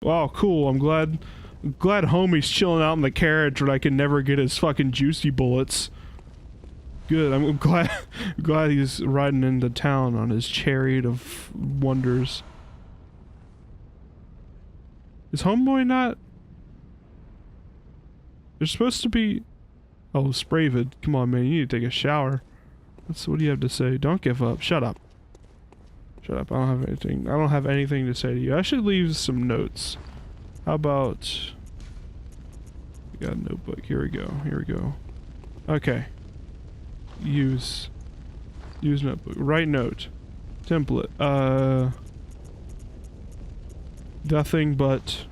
Wow, cool. I'm glad homie's chilling out in the carriage where I can never get his fucking juicy bullets. Good. I'm glad glad he's riding into town on his chariot of wonders. Is homeboy not? There's supposed to be. Oh, Spravid. Come on, man. You need to take a shower. What do you have to say? Don't give up. Shut up. Shut up. I don't have anything. I don't have anything to say to you. I should leave some notes. How about... We got a notebook. Here we go. Here we go. Okay. Use notebook. Write note. Template. Nothing but...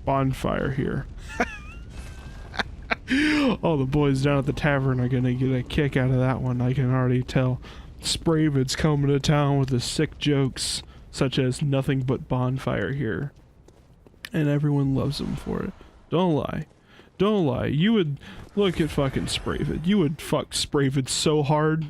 bonfire here. All the boys down at the tavern are gonna get a kick out of that one. I can already tell. Spravid's coming to town with his sick jokes, such as nothing but bonfire here. And everyone loves him for it. Don't lie. Don't lie. You would look at fucking Spravid. You would fuck Spravid so hard.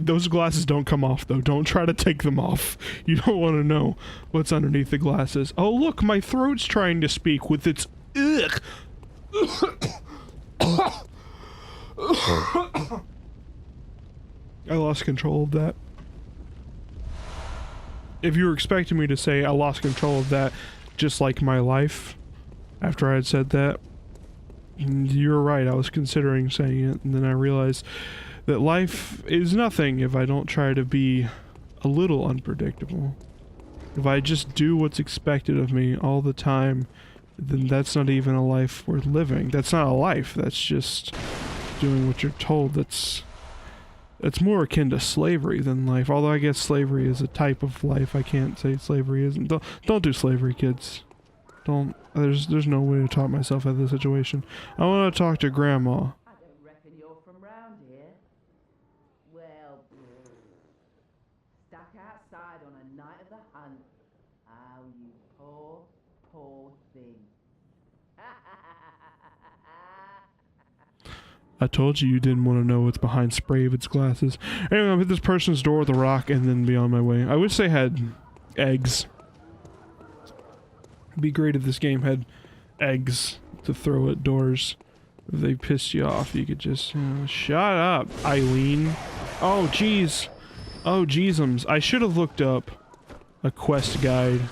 Those glasses don't come off though. Don't try to take them off. You don't want to know what's underneath the glasses. Oh look, my throat's trying to speak with its ugh. I lost control of that. If you were expecting me to say I lost control of that just like my life after I had said that, you're right. I was considering saying it, and then I realized that life is nothing if I don't try to be a little unpredictable. If I just do what's expected of me all the time, then that's not even a life worth living. That's not a life. That's just doing what you're told. That's more akin to slavery than life. Although I guess slavery is a type of life. I can't say slavery isn't. Don't do slavery, kids. Don't. There's no way to talk myself out of this situation. I want to talk to Grandma. I told you didn't want to know what's behind Spravid's glasses. Anyway, I'll hit this person's door with a rock and then be on my way. I wish they had eggs. It'd be great if this game had eggs to throw at doors. If they pissed you off, you could just... shut up, Eileen. Oh, jeez. Oh, jeezums. I should have looked up a quest guide,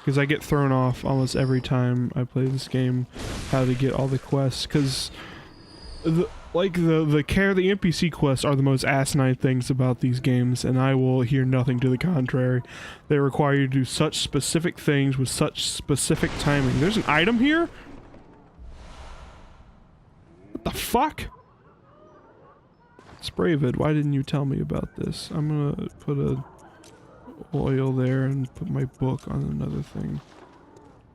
because I get thrown off almost every time I play this game, how to get all the quests, because... the NPC quests are the most asinine things about these games, and I will hear nothing to the contrary. They require you to do such specific things with such specific timing. There's an item here? What the fuck? Spravid, why didn't you tell me about this? I'm gonna put a oil there and put my book on another thing.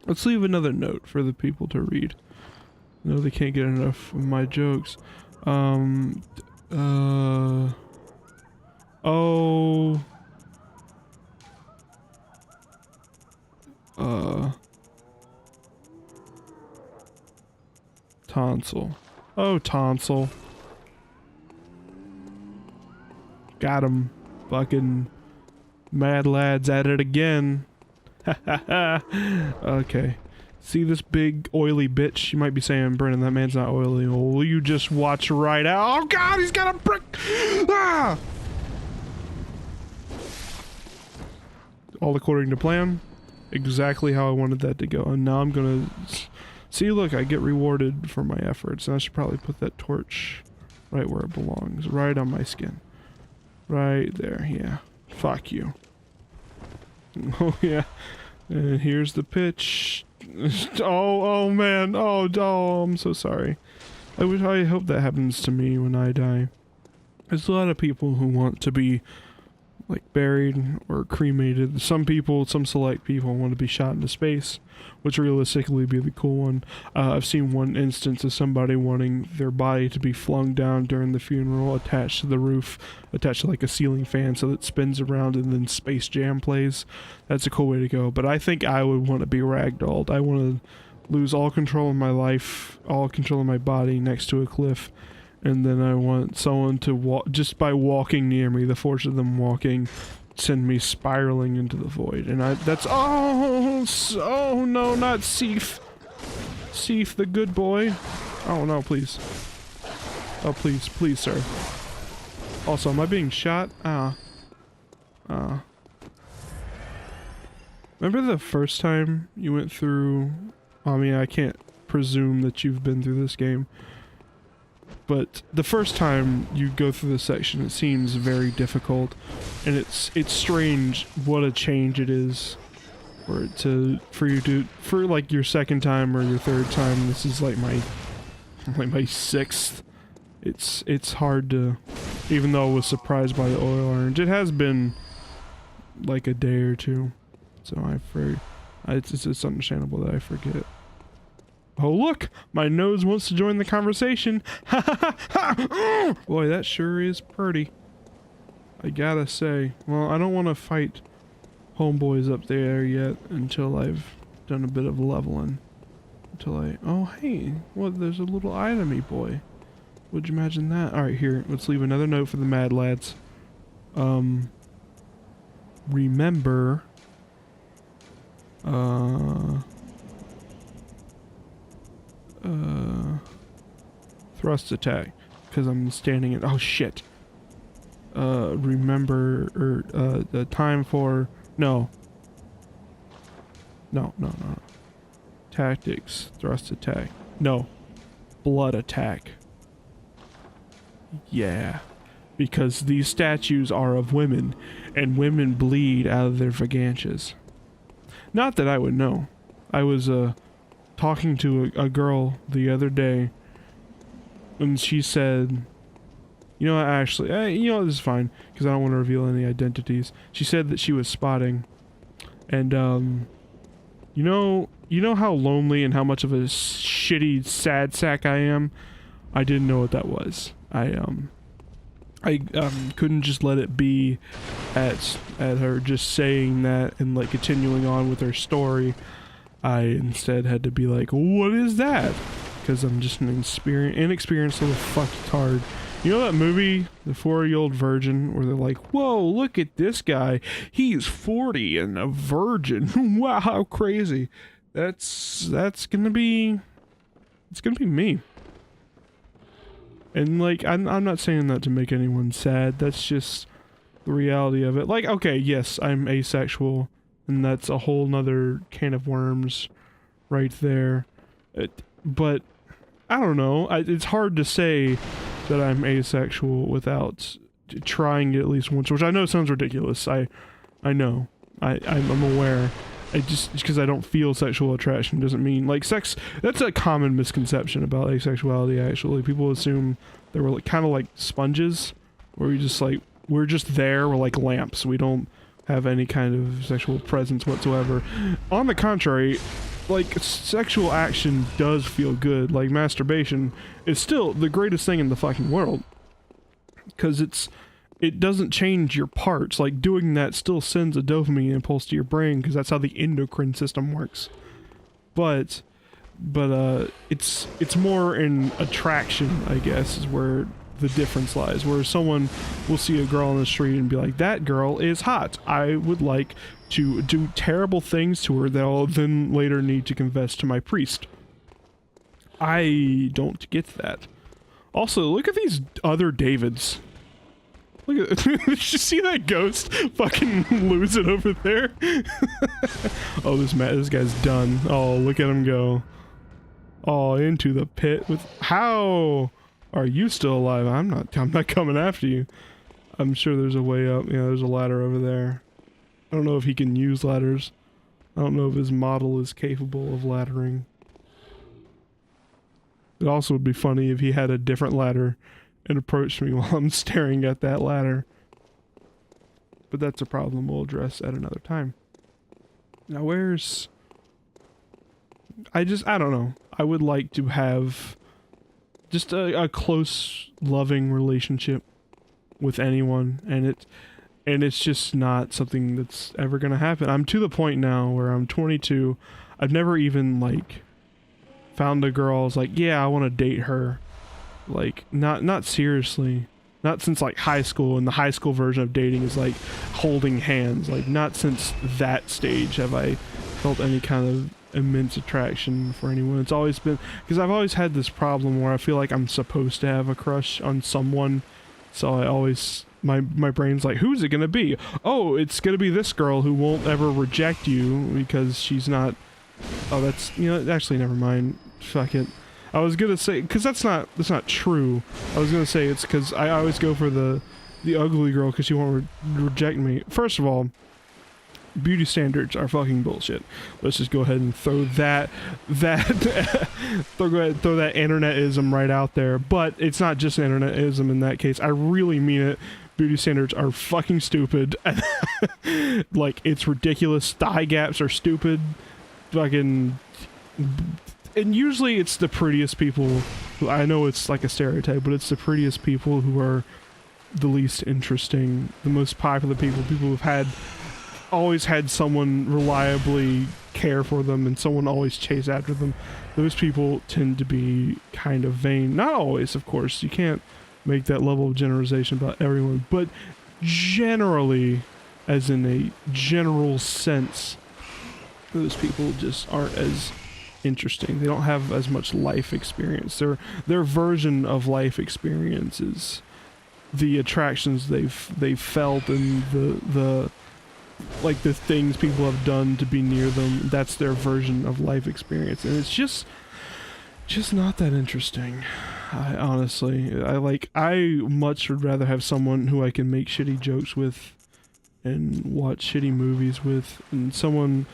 Let's leave another note for the people to read. No, they can't get enough of my jokes. Tonsil. Oh, tonsil. Got him. Fucking mad lads at it again. Ha ha ha. Okay. See this big oily bitch? You might be saying, Brennan, that man's not oily. Well, you just watch right out. Oh god, he's got a brick! Ah! All according to plan. Exactly how I wanted that to go. And now I'm gonna... See, look, I get rewarded for my efforts. And I should probably put that torch right where it belongs. Right on my skin. Right there, yeah. Fuck you. Oh, yeah. And here's the pitch. Oh man, oh, I'm so sorry. I hope that happens to me when I die. There's a lot of people who want to be like buried or cremated. Some select people want to be shot into space, which realistically would be the cool one. I've seen one instance of somebody wanting their body to be flung down during the funeral, attached to the roof, attached to like a ceiling fan so that it spins around and then Space Jam plays. That's a cool way to go. But I think I would want to be ragdolled. I want to lose all control of my life, all control of my body next to a cliff, And then I want someone to walk, just by walking near me, the force of them walking, send me spiraling into the void. And oh no, not Seif. Seif, the good boy. Oh no, please. Oh please, please, sir. Also, am I being shot? Remember the first time you went through, I mean, I can't presume that you've been through this game, but the first time you go through this section, it seems very difficult, and it's strange what a change it is for like your second time or your third time. This is like my sixth. It's hard to, even though I was surprised by the oil orange. It has been like a day or two, so it's understandable that I forget. Oh look! My nose wants to join the conversation! Ha ha ha! Boy, that sure is pretty. I gotta say. Well, I don't want to fight homeboys up there yet until I've done a bit of leveling. Oh hey, what, there's a little itemy boy. Would you imagine that? Alright, here, let's leave another note for the mad lads. Remember... thrust attack, because I'm standing in, oh shit. Remember, the time for, no. Tactics, thrust attack, no. Blood attack. Yeah. Because these statues are of women, and women bleed out of their vaganches. Not that I would know. I was, talking to a girl the other day, and she said, you know, actually, you know, this is fine, because I don't want to reveal any identities. She said that she was spotting, and, you know how lonely and how much of a shitty sad sack I am? I didn't know what that was. I couldn't just let it be at her just saying that and, like, continuing on with her story. I instead had to be like, what is that? Because I'm just an inexperienced little fucktard. You know that movie, The 40-Year-Old Virgin, where they're like, whoa, look at this guy. He's 40 and a virgin. Wow, how crazy. That's gonna be... It's gonna be me. And, like, I'm not saying that to make anyone sad. That's just the reality of it. Like, okay, yes, I'm asexual. And that's a whole nother can of worms right there. But, I don't know. It's hard to say that I'm asexual without trying it at least once, which I know sounds ridiculous. I know. I'm aware. Just because I don't feel sexual attraction doesn't mean, like, sex, that's a common misconception about asexuality, actually. People assume that we're like, kind of like sponges, where we just, like, we're just there, we're like lamps. We don't have any kind of sexual presence whatsoever. On the contrary, like, sexual action does feel good. Like, masturbation is still the greatest thing in the fucking world. Because it doesn't change your parts. Like, doing that still sends a dopamine impulse to your brain, because that's how the endocrine system works. But it's more in attraction, I guess, is where the difference lies. Where someone will see a girl on the street and be like, that girl is hot. I would like to do terrible things to her that I'll then later need to confess to my priest. I don't get that. Also, look at these other Davids. Look at did you see that ghost fucking lose it over there? Oh, this guy's done. Oh, look at him go. Oh, into the pit with, how are you still alive? I'm not coming after you. I'm sure there's a way up. Yeah, there's a ladder over there. I don't know if he can use ladders. I don't know if his model is capable of laddering. It also would be funny if he had a different ladder and approached me while I'm staring at that ladder. But that's a problem we'll address at another time. Now where's... I don't know. I would like to have just a close, loving relationship with anyone, and it's just not something that's ever gonna happen. I'm to the point now where I'm 22. I've never even, like, found a girl I was like, yeah, I want to date her. Like, not seriously. Not since like high school, and the high school version of dating is like holding hands. Like, not since that stage have I felt any kind of immense attraction for anyone. It's always been, because I've always had this problem where I feel like I'm supposed to have a crush on someone, so I always, my brain's like, who's it gonna be? Oh, it's gonna be this girl who won't ever reject you because she's not, oh, that's, you know, actually never mind, fuck it. I was gonna say, because that's not true. I was gonna say it's because I always go for the ugly girl because she won't reject me. First of all, beauty standards are fucking bullshit. Let's just go ahead and throw that throw that internetism right out there. But it's not just internetism in that case. I really mean it. Beauty standards are fucking stupid. Like, it's ridiculous. Thigh gaps are stupid. Fucking. And usually it's the prettiest people who, I know it's like a stereotype, but it's the prettiest people who are the least interesting, the most popular people who've always had someone reliably care for them and someone always chase after them. Those people tend to be kind of vain. Not always, of course. You can't make that level of generalization about everyone, but generally, as in a general sense, those people just aren't as interesting. They don't have as much life experience. Their version of life experience is the attractions they've felt and the like the things people have done to be near them. That's their version of life experience, and it's just not that interesting. I honestly, I much would rather have someone who I can make shitty jokes with and watch shitty movies with, and someone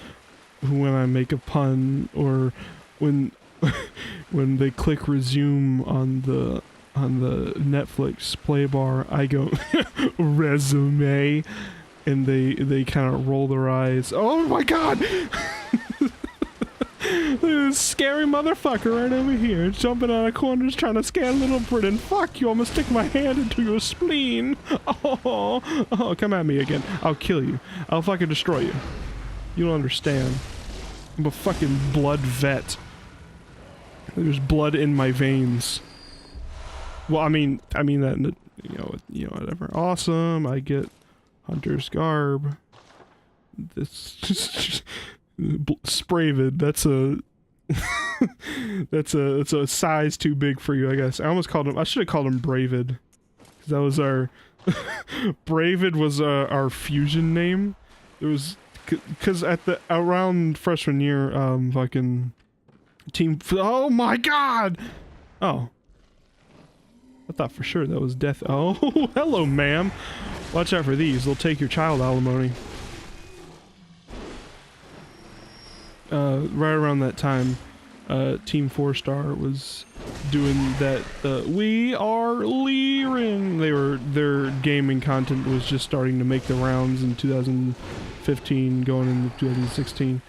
who, when I make a pun or when when they click resume on the Netflix play bar, I go resume, and they kind of roll their eyes. Oh my god! This scary motherfucker right over here, jumping out of corners trying to scare little Brennan. Fuck you, I'm gonna stick my hand into your spleen. Oh, come at me again. I'll kill you. I'll fucking destroy you. You don't understand. I'm a fucking blood vet. There's blood in my veins. Well, I mean that in the, you know, whatever. Awesome, I get Hunter's garb. This Spravid, that's a size too big for you, I guess. I should have called him Bravid. Cause that was our Bravid was our fusion name. It was because around freshman year, fucking team. Oh my god! Oh, I thought for sure that was death. Oh, hello, ma'am. Watch out for these. They'll take your child alimony. Right around that time, Team 4-Star was doing that. We are leering. Their gaming content was just starting to make the rounds in 2015, going into 2016,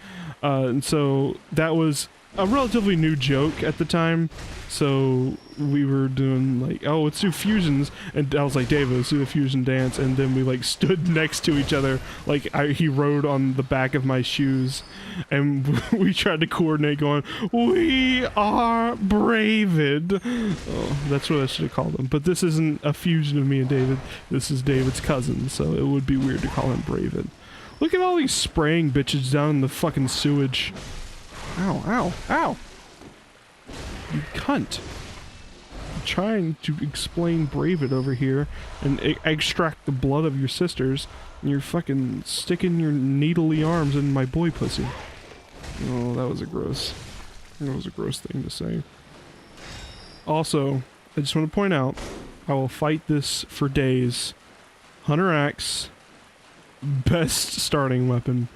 and so that was a relatively new joke at the time. So we were doing like, oh, let's do fusions, and I was like, David, let's do the fusion dance, and then we like stood next to each other, like he rode on the back of my shoes, and we tried to coordinate going, we are Bravid. Oh, that's what I should have called him, but this isn't a fusion of me and David, this is David's cousin, so it would be weird to call him Bravid. Look at all these spraying bitches down in the fucking sewage. Ow, ow, ow! You cunt. I'm trying to explain Bravid over here and extract the blood of your sisters, and you're fucking sticking your needly arms in my boy pussy. Oh, that was a gross thing to say. Also, I just want to point out, I will fight this for days. Hunter Axe, best starting weapon.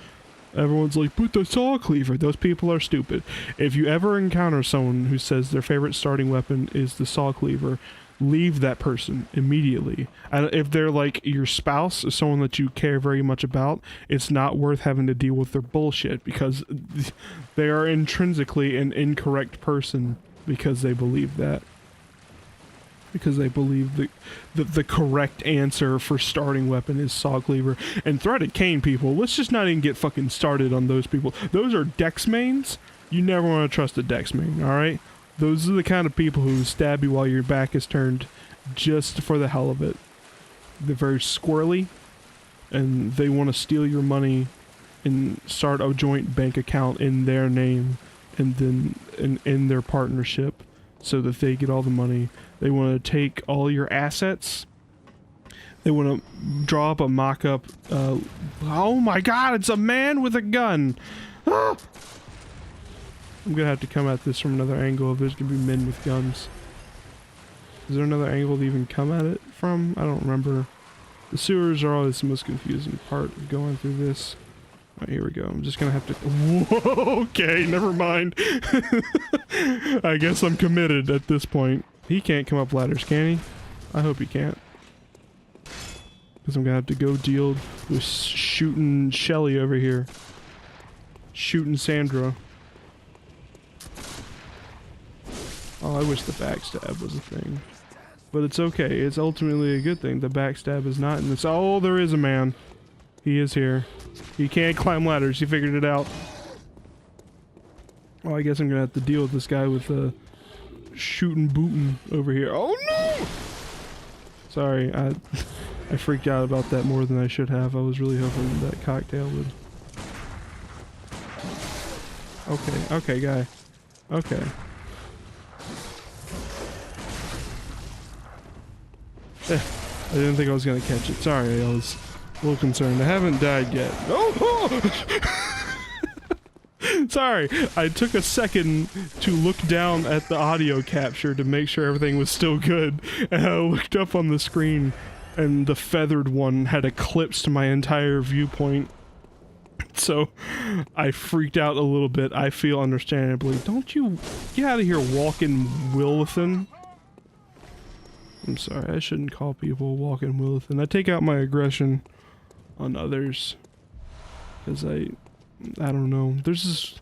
Everyone's like, but the saw cleaver, those people are stupid. If you ever encounter someone who says their favorite starting weapon is the saw cleaver, leave that person immediately. And if they're like your spouse or someone that you care very much about, it's not worth having to deal with their bullshit, because they are intrinsically an incorrect person because they believe that. Because they believe the correct answer for starting weapon is saw cleaver. And threaded cane people, let's just not even get fucking started on those people. Those are dex mains. You never want to trust a dex main, alright? Those are the kind of people who stab you while your back is turned just for the hell of it. They're very squirrely, and they want to steal your money and start a joint bank account in their name and then in their partnership so that they get all the money. They want to take all your assets. They want to draw up a mock-up. Oh my god, it's a man with a gun! Ah! I'm gonna have to come at this from another angle if there's gonna be men with guns. Is there another angle to even come at it from? I don't remember. The sewers are always the most confusing part of going through this. Alright, here we go. I'm just gonna have to... Whoa, okay, never mind. I guess I'm committed at this point. He can't come up ladders, can he? I hope he can't. Because I'm gonna have to go deal with shooting Shelly over here. Shooting Sandra. Oh, I wish the backstab was a thing. But it's okay. It's ultimately a good thing. The backstab is not in this. Oh, there is a man. He is here. He can't climb ladders. He figured it out. Oh, I guess I'm gonna have to deal with this guy with shooting bootin' over here. Oh no! Sorry, I freaked out about that more than I should have. I was really hoping that cocktail would... Okay, guy. Okay. I didn't think I was gonna catch it. Sorry, I was a little concerned. I haven't died yet. Oh! Sorry, I took a second to look down at the audio capture to make sure everything was still good, and I looked up on the screen, and the feathered one had eclipsed my entire viewpoint. So, I freaked out a little bit, I feel understandably. Don't you get out of here walking Willithan. I'm sorry, I shouldn't call people walking Willithan. I take out my aggression on others. Because I don't know. There's this...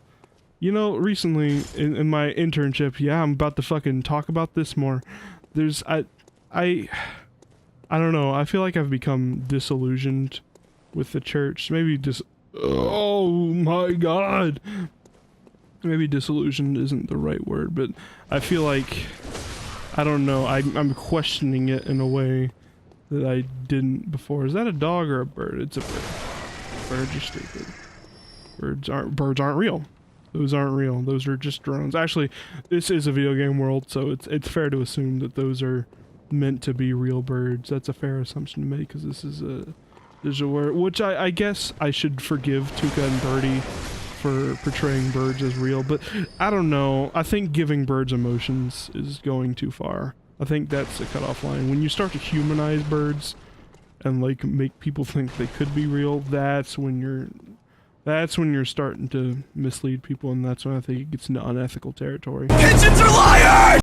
You know, recently, in my internship, yeah, I'm about to fucking talk about this more. There's... I don't know, I feel like I've become disillusioned with the church. Maybe oh my god! Maybe disillusioned isn't the right word, but I feel like... I don't know, I'm questioning it in a way that I didn't before. Is that a dog or a bird? It's a bird. Birds are stupid. Birds aren't real. Those aren't real. Those are just drones. Actually, this is a video game world, so it's fair to assume that those are meant to be real birds. That's a fair assumption to make, because this is a word, which I guess I should forgive Tuka and Birdie for portraying birds as real, but I don't know. I think giving birds emotions is going too far. I think that's a cutoff line. When you start to humanize birds and like make people think they could be real, that's when you're starting to mislead people, and that's when I think it gets into unethical territory. Pigeons are liars!